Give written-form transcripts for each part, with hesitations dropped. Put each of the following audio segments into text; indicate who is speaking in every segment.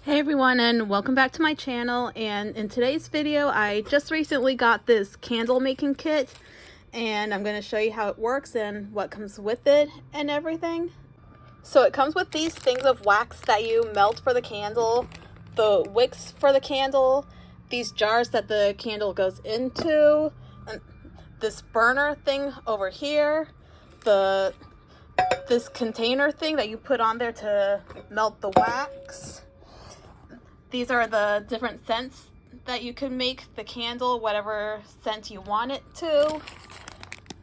Speaker 1: Hey everyone, and welcome back to my channel. And in today's video I just recently got this candle making kit, and I'm going to show you how it works and what comes with it and everything. So it comes with these things of wax that you melt for the candle, the wicks for the candle, these jars that the candle goes into, and this burner thing over here, this container thing that you put on there to melt the wax. These are the different scents that you can make the candle whatever scent you want it to.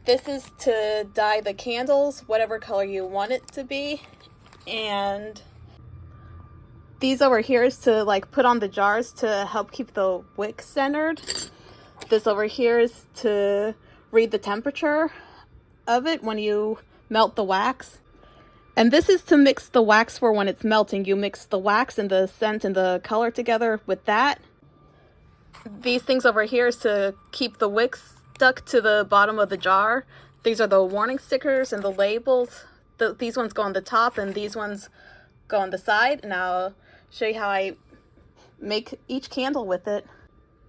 Speaker 1: This is to dye the candles whatever color you want it to be. And these over here is to put on the jars to help keep the wick centered. This over here is to read the temperature of it when you melt the wax. And this is to mix the wax for when it's melting. You mix the wax and the scent and the color together with that. These things over here is to keep the wicks stuck to the bottom of the jar. These are the warning stickers and the labels. These ones go on the top and these ones go on the side. And I'll show you how I make each candle with it.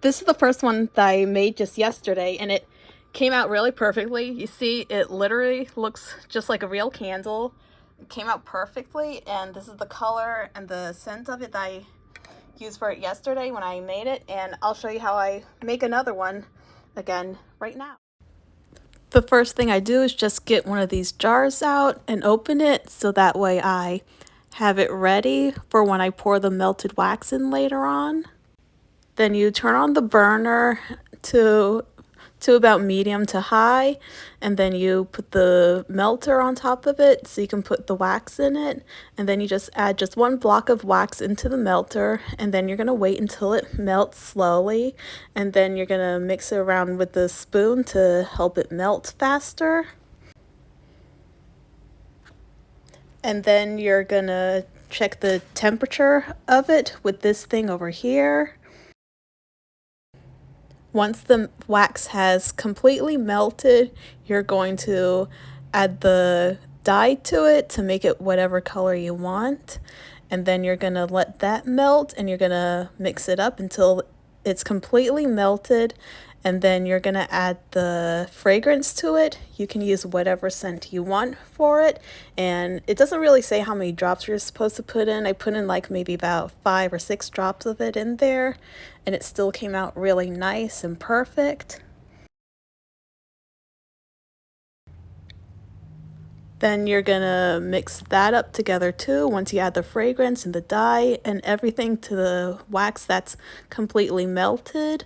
Speaker 1: This is the first one that I made just yesterday, and it came out really perfectly. You see, it literally looks just like a real candle. It came out perfectly, and this is the color and the scent of it that I used for it yesterday when I made it, and I'll show you how I make another one again right now. The first thing I do is just get one of these jars out and open it so that way I have it ready for when I pour the melted wax in later on. Then you turn on the burner to about medium to high, and then you put the melter on top of it so you can put the wax in it, and then you just add just one block of wax into the melter, and then you're going to wait until it melts slowly, and then you're going to mix it around with the spoon to help it melt faster. And then you're going to check the temperature of it with this thing over here. Once the wax has completely melted, you're going to add the dye to it to make it whatever color you want. And then you're going to let that melt, and you're going to mix it up until it's completely melted. And then you're going to add the fragrance to it. You can use whatever scent you want for it. And it doesn't really say how many drops you're supposed to put in. I put in maybe about 5 or 6 drops of it in there, and it still came out really nice and perfect. Then you're gonna mix that up together too once you add the fragrance and the dye and everything to the wax that's completely melted.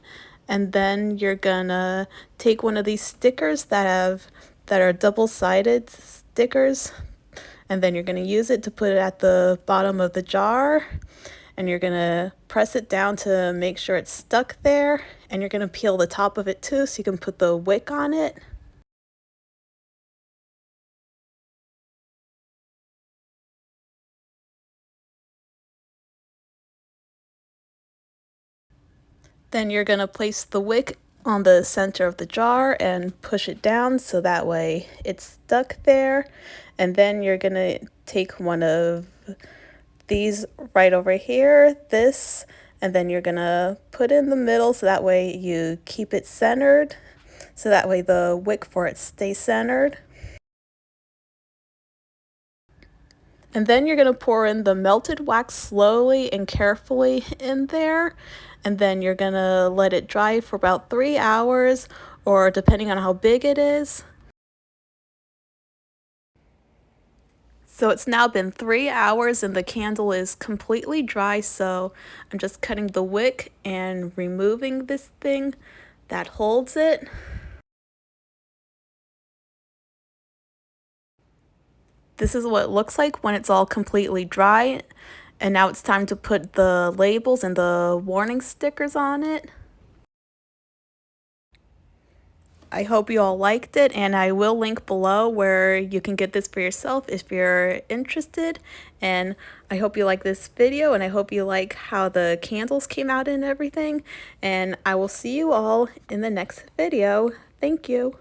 Speaker 1: And then you're gonna take one of these stickers that are double-sided stickers, and then you're gonna use it to put it at the bottom of the jar, and you're gonna press it down to make sure it's stuck there, and you're gonna peel the top of it too so you can put the wick on it. Then you're going to place the wick on the center of the jar and push it down so that way it's stuck there. And then you're going to take one of these right over here, this, and then you're going to put in the middle so that way you keep it centered, so that way the wick for it stays centered. And then you're going to pour in the melted wax slowly and carefully in there. And then you're going to let it dry for about 3 hours, or depending on how big it is. So it's now been 3 hours and the candle is completely dry. So I'm just cutting the wick and removing this thing that holds it. This is what it looks like when it's all completely dry. And now it's time to put the labels and the warning stickers on it. I hope you all liked it, and I will link below where you can get this for yourself if you're interested. And I hope you like this video, and I hope you like how the candles came out and everything. And I will see you all in the next video. Thank you.